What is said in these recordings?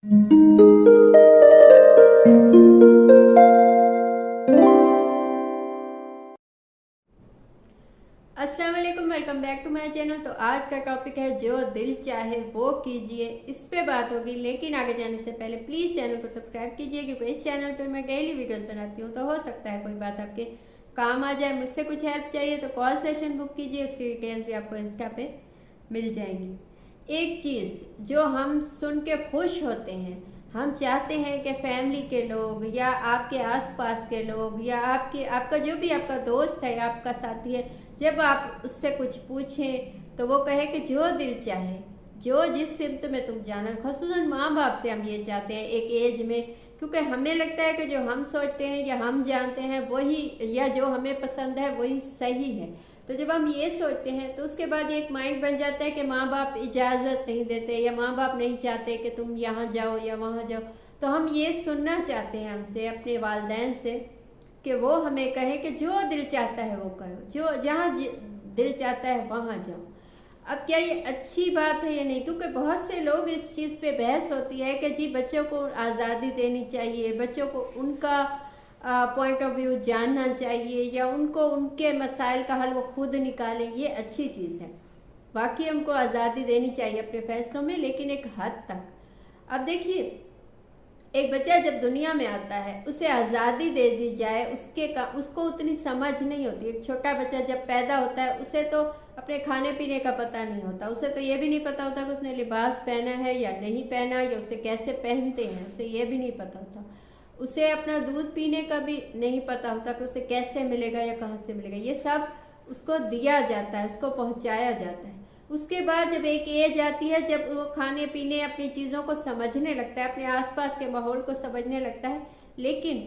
अस्सलाम वालेकुम, welcome back to my channel. तो आज का टॉपिक है जो दिल चाहे वो कीजिए, इस पे बात होगी। लेकिन आगे जाने से पहले प्लीज चैनल को सब्सक्राइब कीजिए, क्योंकि इस चैनल पे मैं डेली वीडियोस बनाती हूँ। तो हो सकता है कोई बात आपके काम आ जाए। मुझसे कुछ हेल्प चाहिए तो कॉल सेशन बुक कीजिए, उसकी डिटेल्स भी आपको इंस्टा पे मिल जाएंगी। एक चीज जो हम सुन के खुश होते हैं, हम चाहते हैं कि फैमिली के लोग या आपके आसपास के लोग या आपका जो भी आपका दोस्त है या आपका साथी है, जब आप उससे कुछ पूछें तो वो कहे कि जो दिल चाहे, जो जिस सिमत में तुम जाना। खसूसन माँ बाप से हम ये चाहते हैं एक एज में, क्योंकि हमें लगता है कि जो हम सोचते हैं या हम जानते हैं वही, या जो हमें पसंद है वही सही है। तो जब हम ये सोचते हैं तो उसके बाद ये एक माइंड बन जाता है कि माँ बाप इजाज़त नहीं देते या माँ बाप नहीं चाहते कि तुम यहाँ जाओ या वहाँ जाओ। तो हम ये सुनना चाहते हैं हमसे, अपने वालिदैन से, कि वो हमें कहे कि जो दिल चाहता है वो करो, जो जहाँ दिल चाहता है वहाँ जाओ। अब क्या ये अच्छी बात है या नहीं? क्योंकि बहुत से लोग इस चीज़ पे बहस होती है कि जी बच्चों को आज़ादी देनी चाहिए, बच्चों को उनका पॉइंट ऑफ व्यू जानना चाहिए, या उनको उनके मसाइल का हल वो खुद निकालें। ये अच्छी चीज़ है, बाकी हमको आज़ादी देनी चाहिए अपने फैसलों में, लेकिन एक हद तक। अब देखिए, एक बच्चा जब दुनिया में आता है उसे आज़ादी दे दी जाए, उसको उतनी समझ नहीं होती। एक छोटा बच्चा जब पैदा होता है उसे तो अपने खाने पीने का पता नहीं होता, उसे तो ये भी नहीं पता होता कि उसने लिबास पहना है या नहीं पहना, या उसे कैसे पहनते हैं उसे ये भी नहीं पता होता। उसे अपना दूध पीने का भी नहीं पता होता कि उसे कैसे मिलेगा या कहाँ से मिलेगा। ये सब उसको दिया जाता है, उसको पहुँचाया जाता है। उसके बाद जब एक एज आती है जब वो खाने पीने अपनी चीज़ों को समझने लगता है, अपने आसपास के माहौल को समझने लगता है। लेकिन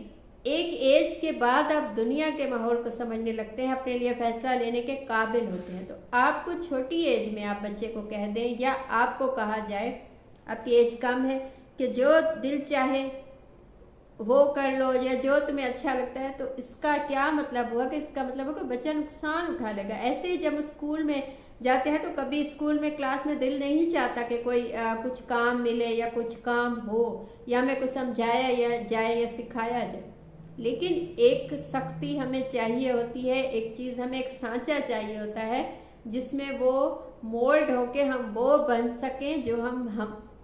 एक एज के बाद आप दुनिया के माहौल को समझने लगते हैं, अपने लिए फैसला लेने के काबिल होते हैं। तो आपको छोटी एज में आप बच्चे को कह दें या आपको कहा जाए, आपकी एज कम है, कि जो दिल चाहे वो कर लो या जो तुम्हें अच्छा लगता है, तो इसका क्या मतलब हुआ? कि इसका मतलब हुआ कि बच्चा नुकसान उठा लेगा। ऐसे ही जब स्कूल में जाते हैं तो कभी स्कूल में क्लास में दिल नहीं चाहता कि कोई कुछ काम मिले या कुछ काम हो या हमें कुछ समझाया या जाए या सिखाया जाए। लेकिन एक सख्ती हमें चाहिए होती है, एक चीज़ हमें, एक सांचा चाहिए होता है जिसमें वो मोल्ड होके हम वो बन सकें जो हम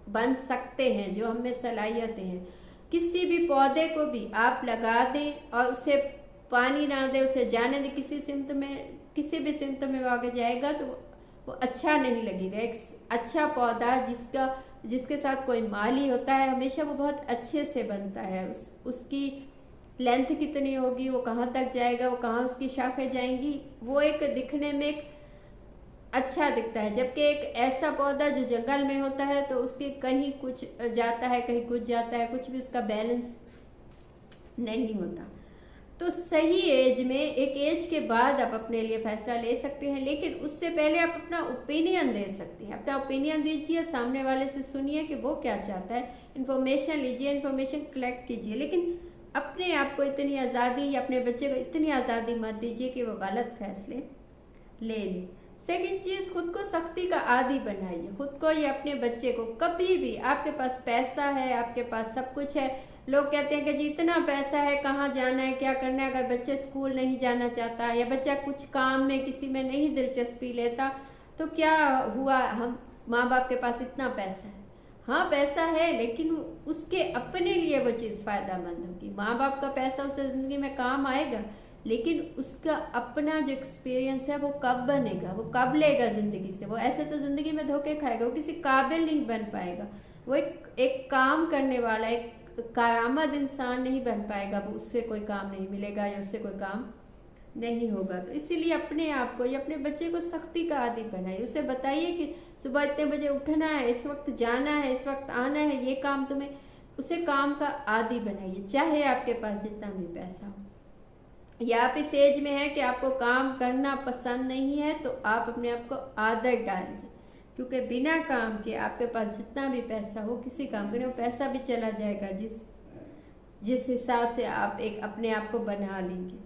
बन सकते हैं, जो हमें सलाहियतें हैं। किसी भी पौधे को भी आप लगा दें और उसे पानी ना दें, उसे जाने दें किसी सिमत में, किसी भी सिमत में वो आगे जाएगा तो वो अच्छा नहीं लगेगा। एक अच्छा पौधा जिसके साथ कोई माली होता है, हमेशा वो बहुत अच्छे से बनता है। उसकी लेंथ कितनी होगी, वो कहाँ तक जाएगा, वो कहाँ उसकी शाखें जाएंगी, वो एक दिखने में एक अच्छा दिखता है। जबकि एक ऐसा पौधा जो जंगल में होता है तो उसके कहीं कुछ जाता है, कहीं कुछ जाता है, कुछ भी उसका बैलेंस नहीं होता। तो सही एज में, एक एज के बाद आप अपने लिए फैसला ले सकते हैं, लेकिन उससे पहले आप अपना ओपिनियन दे सकते हैं। अपना ओपिनियन दीजिए, सामने वाले से सुनिए कि वो क्या चाहता है, इन्फॉर्मेशन लीजिए, इन्फॉर्मेशन कलेक्ट कीजिए। लेकिन अपने आप को इतनी आज़ादी या अपने बच्चे को इतनी आज़ादी मत दीजिए कि वो गलत फैसले ले ले। सेकेंड चीज़, खुद को सख्ती का आदी बनाइए। खुद को या अपने बच्चे को कभी भी, आपके पास पैसा है, आपके पास सब कुछ है, लोग कहते हैं कि जी इतना पैसा है, कहाँ जाना है, क्या करना है। अगर बच्चे स्कूल नहीं जाना चाहता या बच्चा कुछ काम में किसी में नहीं दिलचस्पी लेता तो क्या हुआ? हम माँ बाप के पास इतना पैसा है, हाँ पैसा है, लेकिन उसके अपने लिए वो चीज़ फ़ायदेमंद होगी। माँ बाप का पैसा उसे ज़िंदगी में काम आएगा, लेकिन उसका अपना जो एक्सपीरियंस है वो कब बनेगा, वो कब लेगा ज़िंदगी से। वो ऐसे तो ज़िंदगी में धोखे खाएगा, वो किसी काबिल नहीं बन पाएगा। वो एक काम करने वाला, एक कारआमद इंसान नहीं बन पाएगा। वो उससे कोई काम नहीं मिलेगा या उससे कोई काम नहीं होगा। तो इसीलिए अपने आप को या अपने बच्चे को सख्ती का आदी बनाइए। उसे बताइए कि सुबह इतने बजे उठना है, इस वक्त जाना है, इस वक्त आना है, ये काम तुम्हें, उसे काम का आदी बनाइए, चाहे आपके पास जितना भी पैसा हो। या आप इस एज में हैं कि आपको काम करना पसंद नहीं है, तो आप अपने आप को आदत डालिए, क्योंकि बिना काम के आपके पास जितना भी पैसा हो, किसी काम के, वो पैसा भी चला जाएगा जिस हिसाब से आप एक अपने आप को बना लेंगे।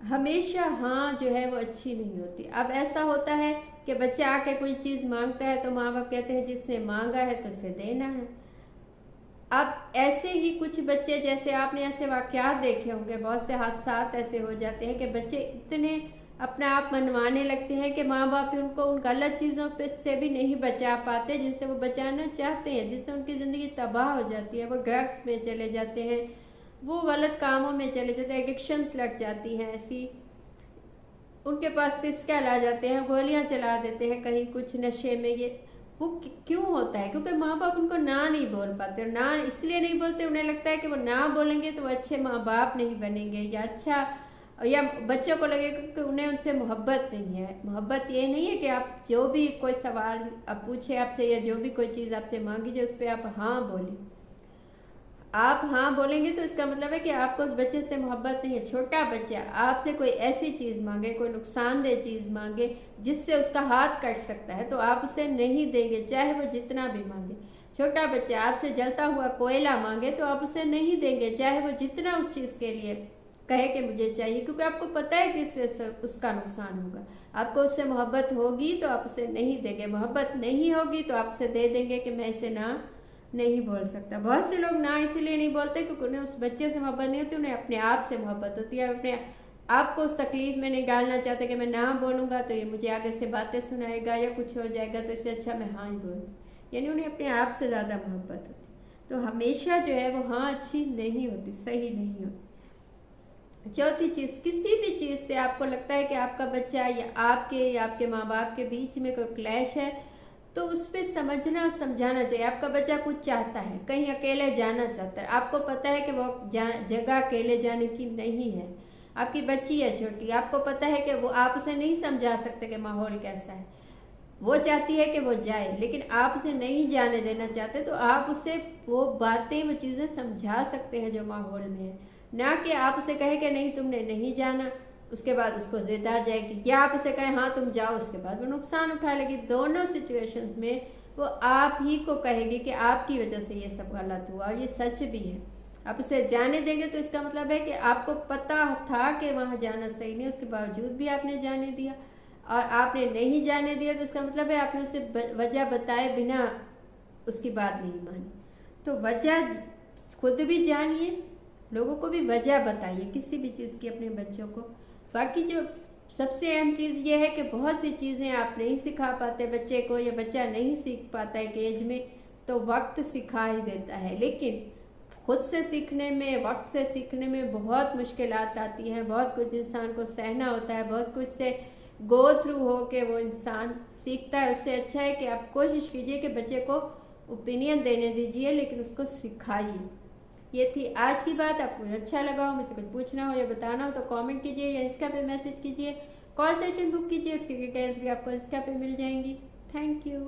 हमेशा हाँ जो है वो अच्छी नहीं होती। अब ऐसा होता है कि बच्चा आके कोई चीज़ मांगता है तो माँ बाप कहते हैं जिसने मांगा है तो उसे देना है। अब ऐसे ही कुछ बच्चे, जैसे आपने ऐसे वाकयात देखे होंगे, बहुत से हादसात ऐसे हो जाते हैं कि बच्चे इतने अपना आप मनवाने लगते हैं कि माँ बाप उनको उन गलत चीज़ों पे से भी नहीं बचा पाते जिनसे वो बचाना चाहते हैं, जिससे उनकी ज़िंदगी तबाह हो जाती है। वो ड्रग्स में चले जाते हैं, वो गलत कामों में चले जाते हैं, एडिक्शंस लग जाती हैं ऐसी, उनके पास पिस्टल आ जाते हैं, गोलियां चला देते हैं कहीं कुछ नशे में। ये वो क्यों होता है? क्योंकि माँ बाप उनको ना नहीं बोल पाते, और ना इसलिए नहीं बोलते, उन्हें लगता है कि वो ना बोलेंगे तो वो अच्छे माँ बाप नहीं बनेंगे, या अच्छा, या बच्चों को लगेगा कि उन्हें उनसे मोहब्बत नहीं है। मोहब्बत ये नहीं है कि आप जो भी कोई सवाल आप पूछे आपसे, या जो भी कोई चीज़ आपसे मांगी जाए उस पर आप हाँ बोलें। आप हाँ बोलेंगे तो इसका मतलब है कि आपको उस बच्चे से मोहब्बत नहीं है। छोटा बच्चा आपसे कोई ऐसी चीज़ मांगे, कोई नुकसानदेह चीज़ मांगे जिससे उसका हाथ कट सकता है, तो आप उसे नहीं देंगे, चाहे वो जितना भी मांगे। छोटा बच्चा आपसे जलता हुआ कोयला मांगे तो आप उसे नहीं देंगे, चाहे वो जितना उस चीज़ के लिए कहे कि मुझे चाहिए, क्योंकि आपको पता है कि इससे उसका नुकसान होगा। आपको उससे मोहब्बत होगी तो आप उसे नहीं देंगे, मोहब्बत नहीं होगी तो आप उसे दे देंगे कि मैं इसे ना नहीं बोल सकता। बहुत से लोग ना इसीलिए नहीं बोलते क्योंकि उन्हें उस बच्चे से मोहब्बत नहीं होती, उन्हें अपने आप से मोहब्बत होती है। अपने आप को उस तकलीफ में नहीं डालना चाहते कि मैं ना बोलूँगा तो ये मुझे आगे से बातें सुनाएगा या कुछ हो जाएगा, तो इससे अच्छा मैं हाँ ही बोलूँ। यानी उन्हें अपने आप से ज़्यादा मोहब्बत होती। तो हमेशा जो है वो हाँ अच्छी नहीं होती, सही नहीं होती। चौथी चीज़, किसी भी चीज़ से आपको लगता है कि आपका बच्चा या आपके माँ बाप के बीच में कोई क्लैश है, तो उस पर समझना और समझाना चाहिए। आपका बच्चा कुछ चाहता है, कहीं अकेले जाना चाहता है, आपको पता है कि वो जगह अकेले जाने की नहीं है, आपकी बच्ची है छोटी, आपको पता है कि वो, आप उसे नहीं समझा सकते कि माहौल कैसा है, वो चाहती है कि वो जाए लेकिन आप उसे नहीं जाने देना चाहते, तो आप उसे वो बातें, वो चीज़ें समझा सकते हैं जो माहौल में है। ना कि आप उसे कहे कि नहीं तुमने नहीं जाना, उसके बाद उसको जिद आ जाएगी, या आप उसे कहें हाँ तुम जाओ, उसके बाद वो नुकसान उठा लेगी। दोनों सिचुएशंस में वो आप ही को कहेगी कि आपकी वजह से ये सब गलत हुआ, और ये सच भी है। आप उसे जाने देंगे तो इसका मतलब है कि आपको पता था कि वहाँ जाना सही नहीं, उसके बावजूद भी आपने जाने दिया। और आपने नहीं जाने दिया तो इसका मतलब है आपने उसे वजह बताए बिना उसकी बात नहीं मानी। तो वजह खुद भी जानिए, लोगों को भी वजह बताइए किसी भी चीज़ की अपने बच्चों को। बाकी जो सबसे अहम चीज़ ये है कि बहुत सी चीज़ें आप नहीं सिखा पाते बच्चे को, या बच्चा नहीं सीख पाता एक एज में, तो वक्त सिखा ही देता है। लेकिन खुद से सीखने में, वक्त से सीखने में बहुत मुश्किलात आती हैं, बहुत कुछ इंसान को सहना होता है, बहुत कुछ से गो थ्रू हो के वो इंसान सीखता है। उससे अच्छा है कि आप कोशिश कीजिए कि बच्चे को ओपिनियन देने दीजिए, लेकिन उसको सिखाइए। ये थी आज की बात। आपको अच्छा लगा हो, मुझसे कुछ पूछना हो या बताना हो तो कमेंट कीजिए या इंस्टा पे मैसेज कीजिए। कॉल सेशन बुक कीजिए, उसकी डिटेल्स भी आपको इंस्टा पे मिल जाएंगी। Thank you.